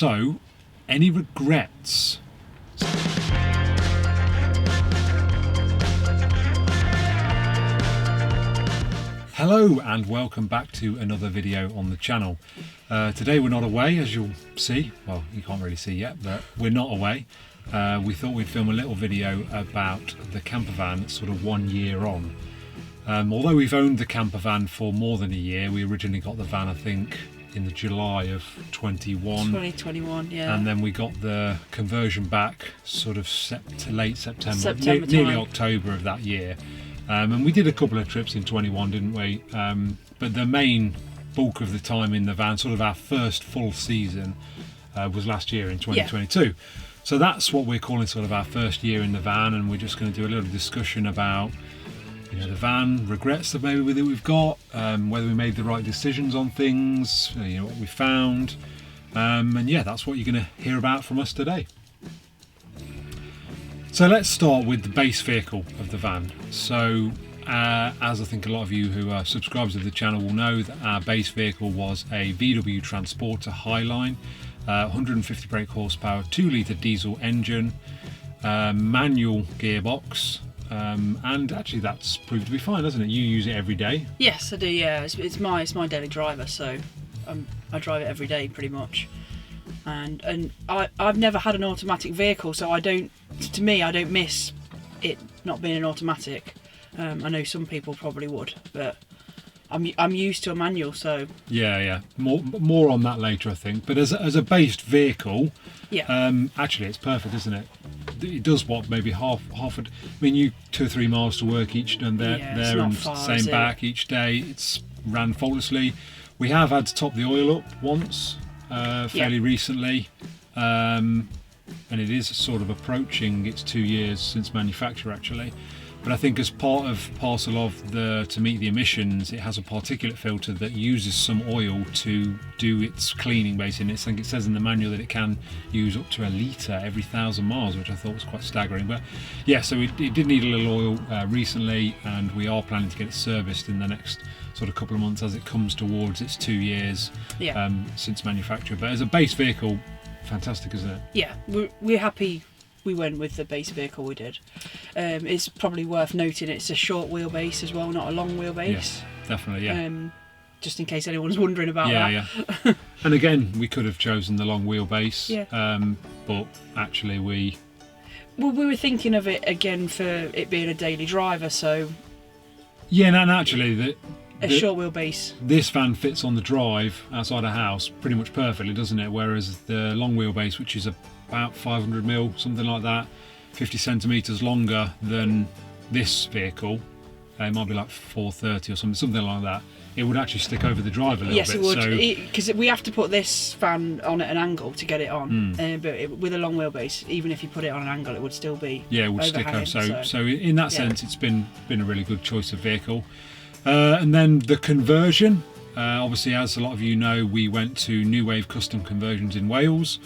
So, any regrets? Hello and welcome back to another video on the channel. Today we're not away, as you'll see. Well, you can't really see yet, but we're not away. We thought we'd film a little video about the campervan sort of 1 year on. Although we've owned the campervan for more than a year, we originally got the van I think in the July of 2021, yeah. And then we got the conversion back sort of late September nearly October of that year. And we did a couple of trips in 21, didn't we? But the main bulk of the time in the van, sort of our first full season, was last year in 2022. Yeah. So that's what we're calling sort of our first year in the van, and we're just going to do a little discussion about, you know, the van, regrets that maybe that we've got, whether we made the right decisions on things, you know, what we found, and yeah, that's what you're going to hear about from us today. So let's start with the base vehicle of the van. So as I think a lot of you who are subscribers of the channel will know, that our base vehicle was a VW Transporter Highline, 150 brake horsepower, 2-litre diesel engine, manual gearbox, and actually that's proved to be fine, hasn't it? You use it every day. Yes, I do. Yeah, it's my daily driver, so I drive it every day pretty much. And I've never had an automatic vehicle, so I don't miss it not being an automatic. I know some people probably would, but I'm used to a manual, so yeah. More on that later, I think. But as a based vehicle, yeah, actually it's perfect, isn't it? It does what, maybe half. I mean, you 2 or 3 miles to work each and there and far, same back each day. It's ran faultlessly. We have had to top the oil up once. Fairly recently, and it is sort of approaching its 2 years since manufacture actually. But I think as parcel of to meet the emissions, it has a particulate filter that uses some oil to do its cleaning basically. I think it says in the manual that it can use up to 1 litre every 1,000 miles, which I thought was quite staggering. But yeah, so it did need a little oil recently, and we are planning to get it serviced in the next sort of couple of months as it comes towards its 2 years since manufacture. But as a base vehicle, fantastic, isn't it? Yeah, we're happy we went with the base vehicle we did. It's probably worth noting it's a short wheelbase as well, not a long wheelbase. Yes, definitely, yeah. Just in case anyone's wondering about that. Yeah. And again, we could have chosen the long wheelbase, but actually we were thinking of it again for it being a daily driver, so yeah, and actually a short wheelbase. This van fits on the drive outside a house pretty much perfectly, doesn't it? Whereas the long wheelbase, which is about 500 mil, something like that, 50 centimetres longer than this vehicle, it might be like 430 or something like that. It would actually stick over the drive a little bit. Yes, it would, because we have to put this van on at an angle to get it on. But with a long wheelbase, even if you put it on an angle, it would still be it would stick over. So in that sense, it's been a really good choice of vehicle. And then the conversion, obviously, as a lot of you know, we went to New Wave Custom Conversions in Wales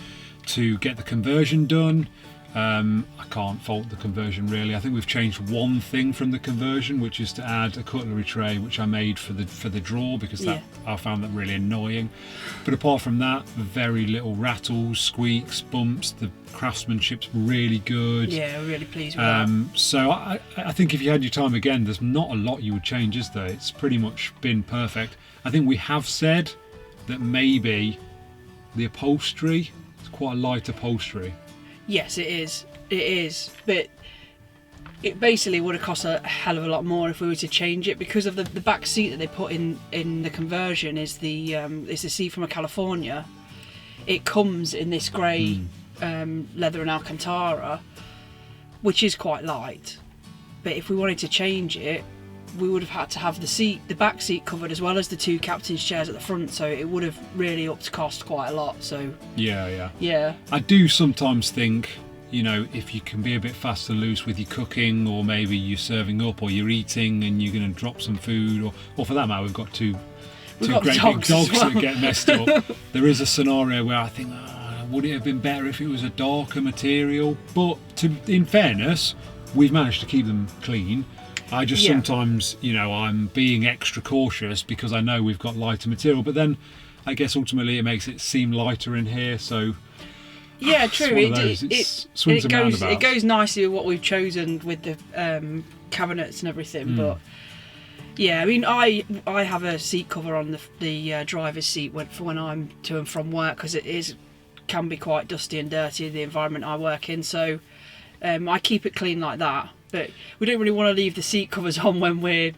to get the conversion done. I can't fault the conversion really. I think we've changed one thing from the conversion, which is to add a cutlery tray, which I made for the drawer, because I found that really annoying. But apart from that, very little rattles, squeaks, bumps. The craftsmanship's really good. Yeah, we're really pleased with that. So I think if you had your time again, there's not a lot you would change, is there? It's pretty much been perfect. I think we have said that maybe the upholstery, it's quite a light upholstery. Yes, it is. It is, but it basically would have cost a hell of a lot more if we were to change it, because of the back seat that they put in the conversion is the seat from a California. It comes in this grey leather and Alcantara, which is quite light. But if we wanted to change it, we would have had to have the back seat covered as well as the 2 captain's chairs at the front, so it would have really upped cost quite a lot. So yeah, I do sometimes think, you know, if you can be a bit fast and loose with your cooking, or maybe you're serving up or you're eating and you're going to drop some food, or for that matter, we've got two great big dogs that get messed up. There is a scenario where I think, would it have been better if it was a darker material? But in fairness, we've managed to keep them clean. I just sometimes, you know, I'm being extra cautious because I know we've got lighter material, but then I guess ultimately it makes it seem lighter in here. So yeah, it's true. one of those. It swings and roundabouts. It goes nicely with what we've chosen with the cabinets and everything. But yeah, I mean, I have a seat cover on the driver's seat for when I'm to and from work, because can be quite dusty and dirty, the environment I work in. So I keep it clean like that. But we don't really want to leave the seat covers on when we're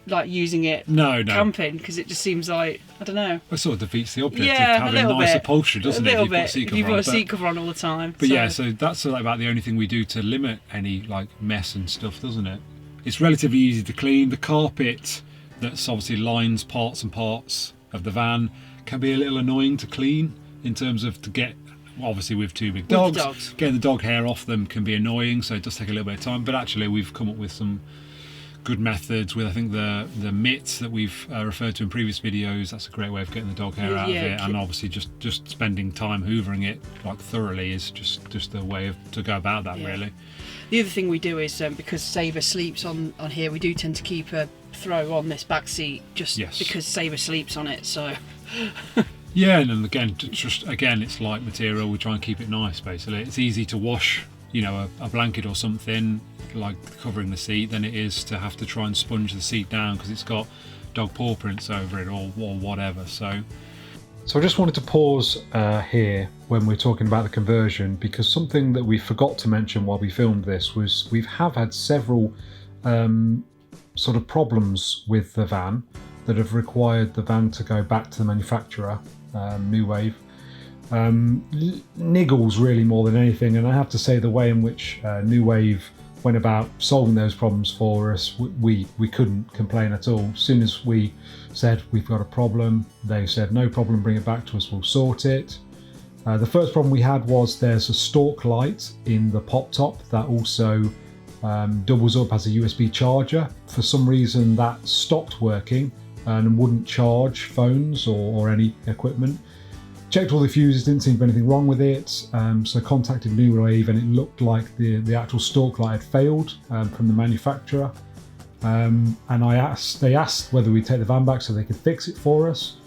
like using it camping, because it just seems like, I don't know. It sort of defeats the object Yeah, of having nice upholstery, doesn't it? A little bit. If you've got a seat cover on all the time. But yeah, so that's like about the only thing we do to limit any like mess and stuff, doesn't it? It's relatively easy to clean. The carpet that's obviously lines parts and parts of the van can be a little annoying to clean in terms of to get. Obviously, with two big dogs, getting the dog hair off them can be annoying, so it does take a little bit of time. But actually, we've come up with some good methods with, I think, the mitts that we've referred to in previous videos. That's a great way of getting the dog hair out of it, and obviously just spending time hoovering it like thoroughly is just a way to go about that. Really. The other thing we do is because Sabre sleeps on here, we do tend to keep a throw on this back seat because Sabre sleeps on it. So. Yeah, and then again, it's light material. We try and keep it nice. Basically, it's easy to wash, a blanket or something like covering the seat than it is to have to try and sponge the seat down because it's got dog paw prints over it or whatever. So I just wanted to pause here when we're talking about the conversion, because something that we forgot to mention while we filmed this was we have had several sort of problems with the van that have required the van to go back to the manufacturer. New Wave niggles really more than anything, and I have to say the way in which New Wave went about solving those problems for us, we couldn't complain at all. As soon as we said we've got a problem, they said no problem, bring it back to us, we'll sort it. The first problem we had was there's a stalk light in the pop top that also doubles up as a USB charger. For some reason that stopped working and wouldn't charge phones or any equipment. Checked all the fuses, didn't seem to be anything wrong with it, so contacted New Wave, and it looked like the actual stalk light had failed from the manufacturer. And they asked whether we'd take the van back so they could fix it for us.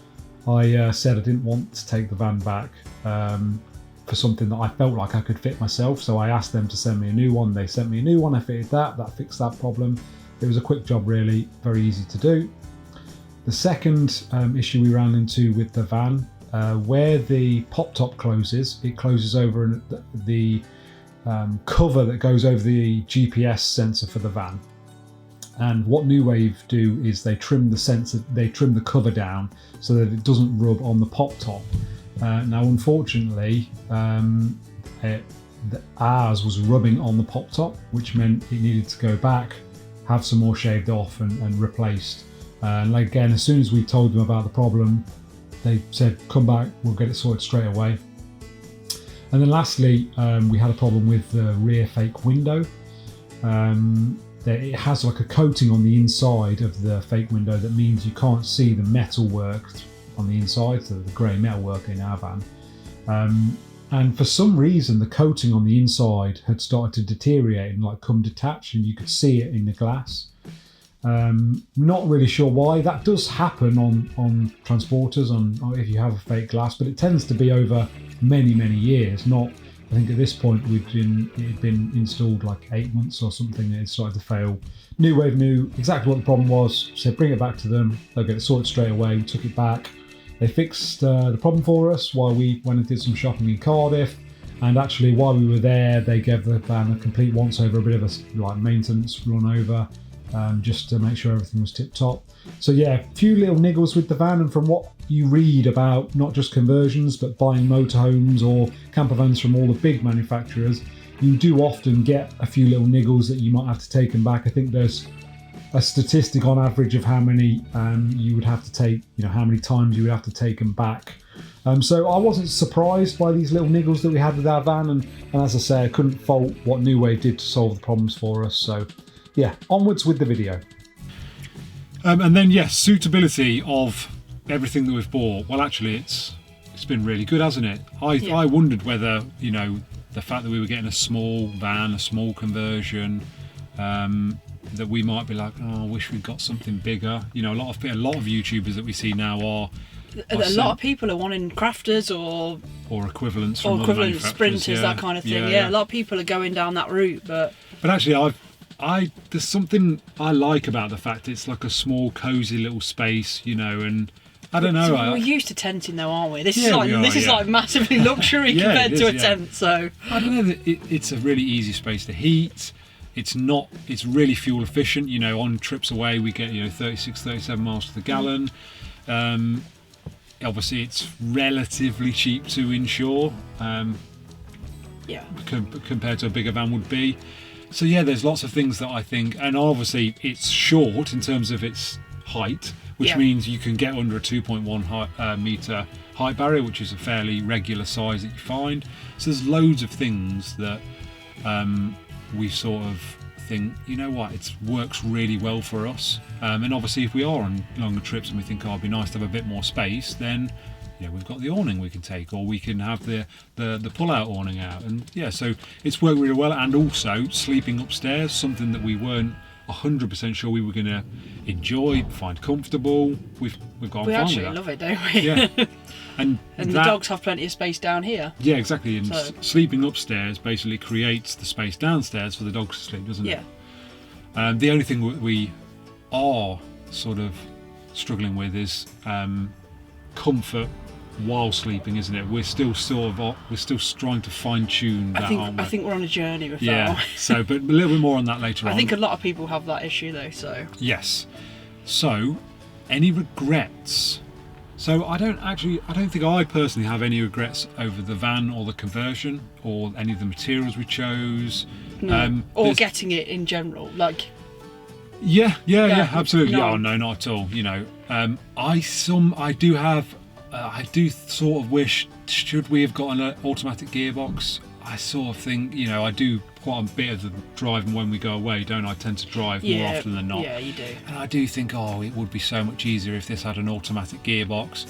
I said I didn't want to take the van back for something that I felt like I could fit myself, so I asked them to send me a new one. They sent me a new one, I fitted that fixed that problem. It was a quick job really, very easy to do. The second issue we ran into with the van, where the pop top closes, it closes over the cover that goes over the GPS sensor for the van. And what New Wave do is they trim the cover down so that it doesn't rub on the pop top. Now, unfortunately, ours was rubbing on the pop top, which meant it needed to go back, have some more shaved off and replaced. And again, as soon as we told them about the problem, they said, come back, we'll get it sorted straight away. And then lastly, we had a problem with the rear fake window. It has like a coating on the inside of the fake window that means you can't see the metal work on the inside, so the grey metal work in our van. And for some reason, the coating on the inside had started to deteriorate and like come detached, and you could see it in the glass. Not really sure why. That does happen on transporters, or if you have a fake glass, but it tends to be over many years. Not, I think at this point it had been installed like 8 months or something, and it started to fail. New Wave knew exactly what the problem was, said bring it back to them, they'll get it sorted straight away. We took it back, they fixed the problem for us while we went and did some shopping in Cardiff. And actually while we were there, they gave the van a complete once over, a bit of a maintenance run over, just to make sure everything was tip top. So yeah, a few little niggles with the van, and from what you read about not just conversions but buying motorhomes or campervans from all the big manufacturers, you do often get a few little niggles that you might have to take them back. I think there's a statistic on average of how many you would have to take, how many times you would have to take them back. So I wasn't surprised by these little niggles that we had with our van, and as I say, I couldn't fault what New Wave did to solve the problems for us. So yeah, onwards with the video. And then yes, suitability of everything that we've bought. Well, actually, it's been really good, hasn't it? I wondered whether the fact that we were getting a small van, a small conversion, that we might be like, oh, I wish we'd got something bigger. A lot of YouTubers that we see now are A lot of people are wanting crafters or equivalents from other equivalent manufacturers, sprinters, that kind of thing. Yeah, a lot of people are going down that route, but actually, there's something I like about the fact it's like a small, cosy little space, and I don't know. We're used to tenting, though, aren't we? This is we are. like massively luxury compared to a tent. So I don't know. It's a really easy space to heat. It's not. It's really fuel efficient. On trips away we get 36, 37 miles to the gallon. Obviously, it's relatively cheap to insure. Compared to a bigger van would be. So there's lots of things that I think, and obviously it's short in terms of its height, which means you can get under a 2.1 metre height barrier, which is a fairly regular size that you find. So there's loads of things that we sort of think, it works really well for us. And obviously if we are on longer trips and we think, it'd be nice to have a bit more space, then we've got the awning we can take, or we can have the pull-out awning out, and so it's worked really well. And also sleeping upstairs, something that we weren't 100% sure we were going to enjoy, find comfortable. We've got we fun actually with that. love it, don't we? Yeah, and the dogs have plenty of space down here. Yeah, exactly. And sleeping upstairs basically creates the space downstairs for the dogs to sleep, doesn't it? Yeah. The only thing we are sort of struggling with is comfort while sleeping, isn't it? We're still trying to fine tune that, aren't we? I think we're on a journey with that. Yeah. So, but a little bit more on that later on. I think a lot of people have that issue though. So yes. So, any regrets? So I don't think I personally have any regrets over the van or the conversion or any of the materials we chose. No. Or getting it in general, like. Yeah, absolutely. No. Oh, no, not at all. I do sort of wish, should we have got an automatic gearbox? I sort of think, I do quite a bit of the driving when we go away, don't I? I tend to drive more often than not. Yeah, you do. And I do think, it would be so much easier if this had an automatic gearbox.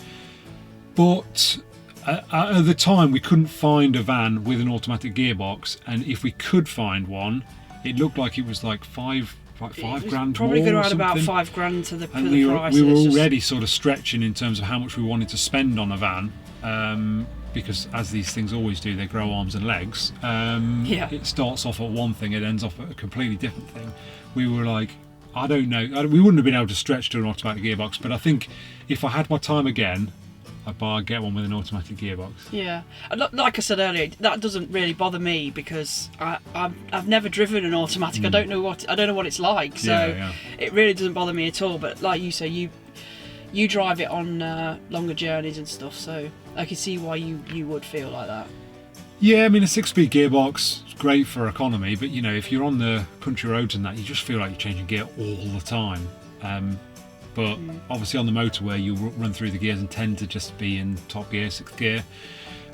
But at the time, we couldn't find a van with an automatic gearbox, and if we could find one, it looked like it was like $5,000 probably more going or around about something. $5,000 to the And price. we were already sort of stretching in terms of how much we wanted to spend on a van, because as these things always do, they grow arms and legs. It starts off at one thing, it ends off at a completely different thing. We were like, I don't know, we wouldn't have been able to stretch to an automatic gearbox, but I think if I had my time again, I'd get one with an automatic gearbox. Yeah, like I said earlier, that doesn't really bother me because I've never driven an automatic. I don't know what it's like, so it really doesn't bother me at all. But like you say, you drive it on longer journeys and stuff, so I can see why you would feel like that. Yeah, I mean a 6-speed gearbox is great for economy, but if you're on the country roads and that, you just feel like you're changing gear all the time. But obviously on the motorway you run through the gears and tend to just be in top gear, 6th gear.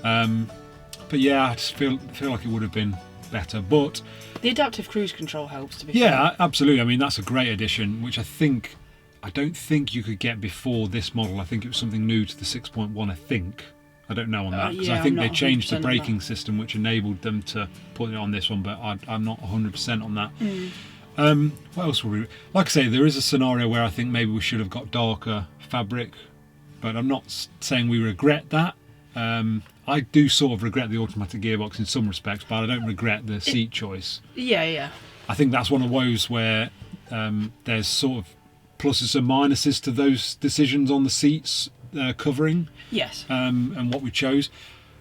But I just feel like it would have been better. But the adaptive cruise control helps, to be fair. Yeah, absolutely. I mean that's a great addition, which I don't think you could get before this model. I think it was something new to the 6.1. I don't know on that because I think they changed the braking system, which enabled them to put it on this one. But I'm not 100% on that. What else were we? Like I say, there is a scenario where I think maybe we should have got darker fabric, but I'm not saying we regret that. I do sort of regret the automatic gearbox in some respects, but I don't regret the seat choice. Yeah. I think that's one of those where there's sort of pluses and minuses to those decisions on the seats covering. Yes. And what we chose.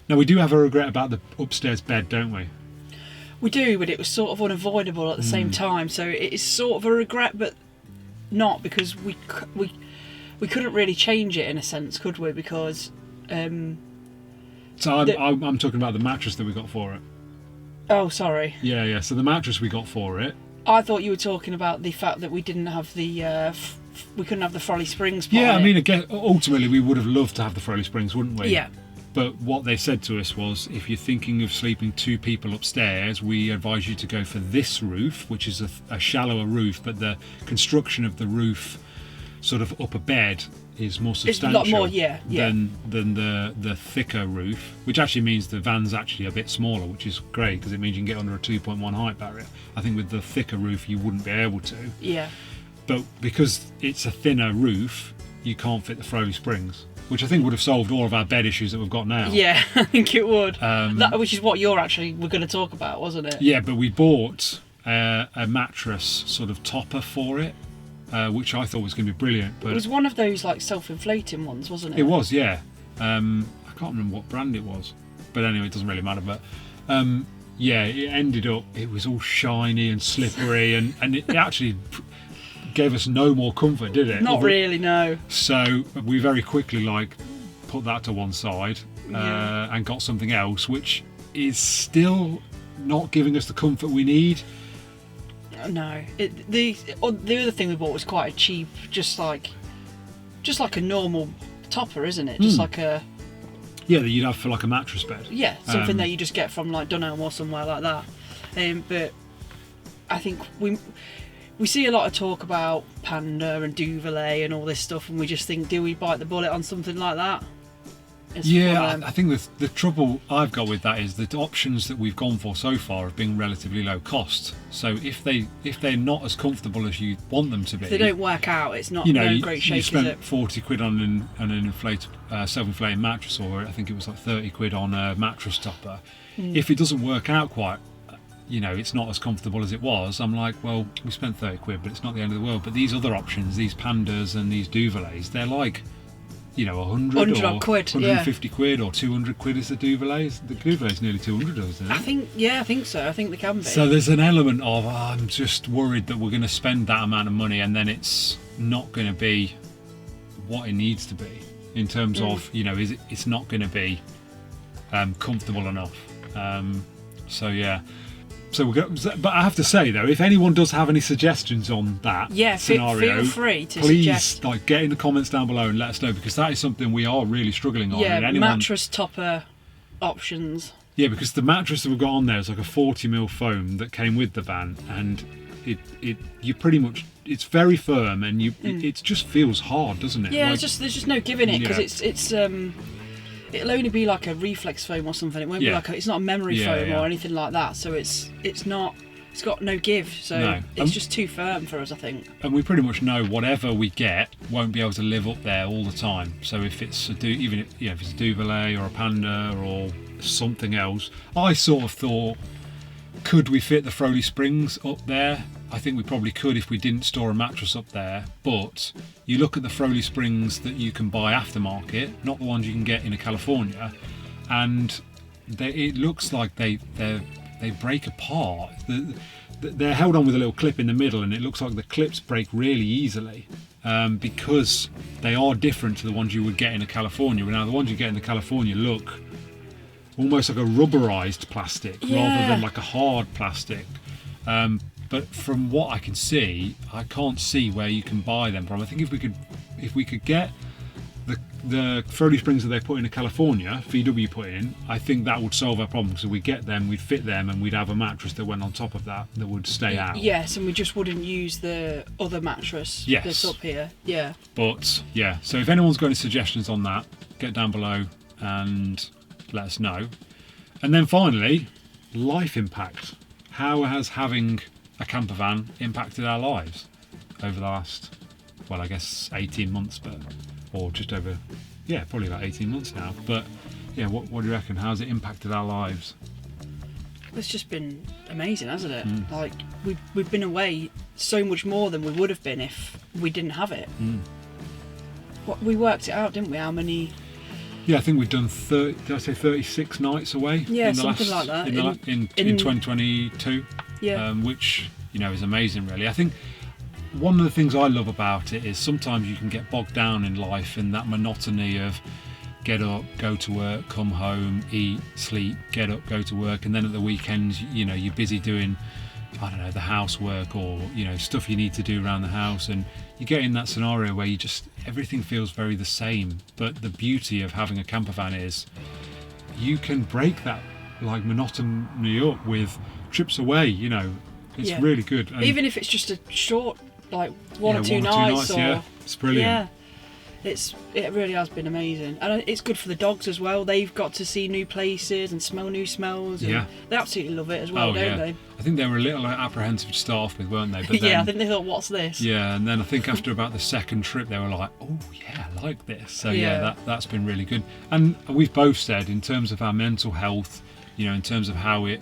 Now we do have a regret about the upstairs bed, don't we? We do, but it was sort of unavoidable at the same time. So it is sort of a regret, but not, because we couldn't really change it in a sense, could we? Because so I'm talking about the mattress that we got for it. Oh, sorry. Yeah. So the mattress we got for it. I thought you were talking about the fact that we didn't have the we couldn't have the Froley Springs. Yeah, I mean, again, ultimately we would have loved to have the Froley Springs, wouldn't we? Yeah. But what they said to us was, if you're thinking of sleeping 2 people upstairs, we advise you to go for this roof, which is a shallower roof, but the construction of the roof, sort of upper bed, is more substantial. It's a lot more, than the thicker roof, which actually means the van's actually a bit smaller, which is great because it means you can get under a 2.1 height barrier. I think with the thicker roof you wouldn't be able to. Yeah. But because it's a thinner roof, you can't fit the Froley Springs. which I think would have solved all of our bed issues that we've got now. Yeah, I think it would. Which is what we're going to talk about, wasn't it? Yeah, but we bought a mattress sort of topper for it, which I thought was going to be brilliant. But it was one of those like self-inflating ones, wasn't it? It was, yeah. I can't remember what brand it was, but anyway, it doesn't really matter. But yeah, it ended up, it was all shiny and slippery, and it actually gave us no more comfort, did it? Not really, no. So we very quickly put that to one side and got something else, which is still not giving us the comfort we need. No, the other thing we bought was quite a cheap, just like a normal topper, isn't it? Just like a that you'd have for like a mattress bed. Yeah, something that you just get from like Dunelm or somewhere like that. But I think we see a lot of talk about Panda and Duvalet and all this stuff, and we just think, do we bite the bullet on something like that? I think the trouble I've got with that is the options that we've gone for so far have been relatively low cost. So if they're not as comfortable as you want them to be, if they don't work out, it's not great shape. You spent is it? 40 quid on an self-inflating mattress, or I think it was like 30 quid on a mattress topper. If it doesn't work out quite, it's not as comfortable as it was, I'm like, well, we spent 30 quid, but it's not the end of the world. But these other options, these Pandas and these Duvalets, they're like, 100 or quid, 150 quid or 200 quid is the Duvalet. The Duvalet's nearly 200, isn't it? I think so. I think they can be. So there's an element of, I'm just worried that we're going to spend that amount of money and then it's not going to be what it needs to be in terms of, it's not going to be comfortable enough. So yeah. So but I have to say though, if anyone does have any suggestions on that scenario, feel free to please suggest. Get in the comments down below and let us know, because that is something we are really struggling on. Yeah, mattress topper options. Yeah, because the mattress that we've got on there is like a 40mm foam that came with the van, and you pretty much, it's very firm, and it just feels hard, doesn't it? Yeah, there's just no giving it, because it's it'll only be like a reflex foam or something. It won't be like it's not a memory foam or anything like that. So it's got no give. So it's just too firm for us, I think. And we pretty much know whatever we get won't be able to live up there all the time. So if it's if it's a Duvalet or a Panda or something else, I sort of thought, could we fit the Froley Springs up there? I think we probably could if we didn't store a mattress up there, but you look at the Froley Springs that you can buy aftermarket, not the ones you can get in California, and it looks like they break apart. They're held on with a little clip in the middle, and it looks like the clips break really easily because they are different to the ones you would get in California. Now, the ones you get in California look almost like a rubberized plastic rather than like a hard plastic. But from what I can see, I can't see where you can buy them from. I think if we could get the Froley Springs that they put in California, VW put in, I think that would solve our problem. So we get them, we'd fit them, and we'd have a mattress that went on top of that would stay out. Yes, and we just wouldn't use the other mattress that's up here. Yeah. But yeah, so if anyone's got any suggestions on that, get down below and let us know. And then finally, life impact. How has having a camper van impacted our lives over the last, well, I guess 18 months, or just over, probably about 18 months now. But yeah, what do you reckon? How's it impacted our lives? It's just been amazing, hasn't it? Like we've been away so much more than we would have been if we didn't have it. We worked it out, didn't we? How many? Yeah, I think we've done 36 nights away. Yeah, something like that. In 2022. Yeah. Which, is amazing, really. I think one of the things I love about it is sometimes you can get bogged down in life in that monotony of get up, go to work, come home, eat, sleep, get up, go to work, and then at the weekends, you're busy doing, I don't know, the housework or, stuff you need to do around the house, and you get in that scenario where everything feels very the same. But the beauty of having a camper van is you can break that like monotony up with trips away, it's really good. And even if it's just a short, like one or two nights, it's brilliant. It really has been amazing, and it's good for the dogs as well. They've got to see new places and smell new smells. And they absolutely love it as well, don't they? I think they were a little apprehensive to start off with, weren't they? But then, yeah, I think they thought, "What's this?" Yeah, and then I think after about the second trip, they were like, "Oh yeah, I like this." So that's been really good. And we've both said, in terms of our mental health, in terms of how it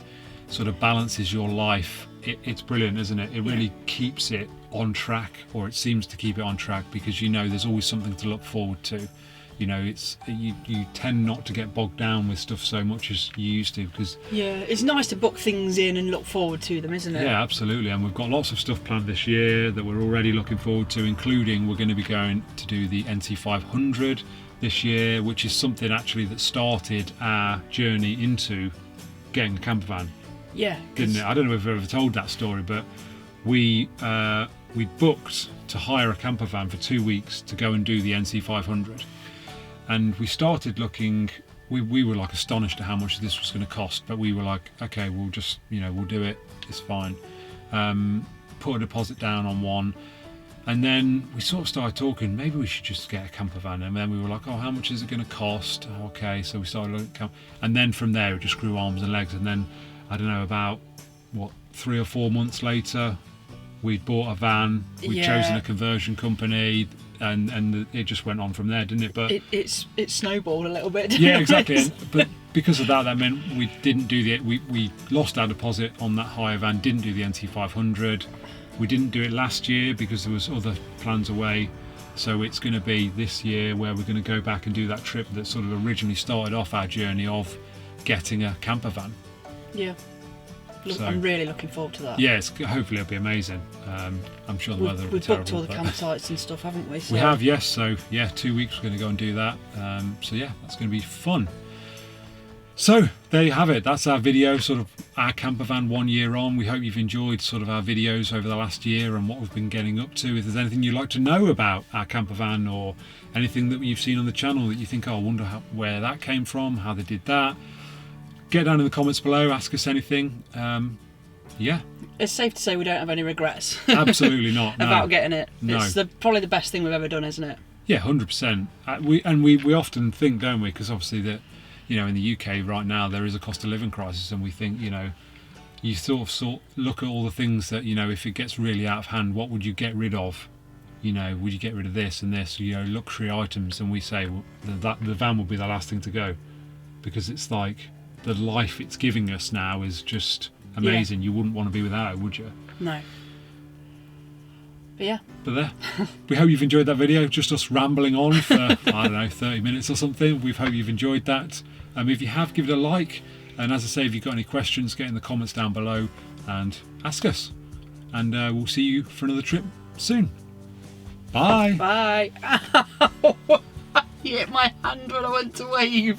sort of balances your life, it's brilliant, isn't it? It really keeps it on track, or it seems to keep it on track, because there's always something to look forward to. It's you tend not to get bogged down with stuff so much as you used to, because it's nice to book things in and look forward to them, isn't it? Yeah, absolutely. And we've got lots of stuff planned this year that we're already looking forward to, including we're going to be going to do the NC500 this year, which is something actually that started our journey into getting a camper van. Yeah, didn't it? I don't know if I've ever told that story, but we booked to hire a camper van for 2 weeks to go and do the NC500, and we started looking. We were like astonished at how much this was going to cost, but we were like, okay, we'll just we'll do it. It's fine. Put a deposit down on one, and then we sort of started talking. Maybe we should just get a camper van, and then we were like, oh, how much is it going to cost? Oh, okay, so we started looking, and then from there it just grew arms and legs, and then I don't know, about 3 or 4 months later, we'd bought a van, we'd chosen a conversion company, and it just went on from there, didn't it? But it snowballed a little bit. Yeah, exactly. But because of that meant we didn't do we lost our deposit on that hire van, didn't do the NC500. We didn't do it last year because there was other plans away. So it's going to be this year where we're going to go back and do that trip that sort of originally started off our journey of getting a camper van. Yeah. I'm really looking forward to that. Yeah, hopefully it'll be amazing. I'm sure the weather will be terrible. We've booked all the campsites and stuff, haven't we? So. We have, yes. So 2 weeks we're going to go and do that. So that's going to be fun. So there you have it. That's our video, sort of our camper van 1 year on. We hope you've enjoyed sort of our videos over the last year and what we've been getting up to. If there's anything you'd like to know about our camper van, or anything that you've seen on the channel that you think, oh, I wonder where that came from, how they did that, get down in the comments below, ask us anything. It's safe to say we don't have any regrets. Absolutely not. No. About getting it. No. It's probably the best thing we've ever done, isn't it? Yeah, 100%. We often think, don't we, because obviously that in the UK right now there is a cost of living crisis, and we think you sort of look at all the things that if it gets really out of hand, what would you get rid of? Would you get rid of this and this? Luxury items, and we say that the van will be the last thing to go, because it's like the life it's giving us now is just amazing. You wouldn't want to be without it, would you? No. But yeah. But there. We hope you've enjoyed that video. Just us rambling on for, I don't know, 30 minutes or something. We hope you've enjoyed that. If you have, give it a like. And as I say, if you've got any questions, get in the comments down below and ask us. And we'll see you for another trip soon. Bye. Bye. You hit my hand when I went to wave.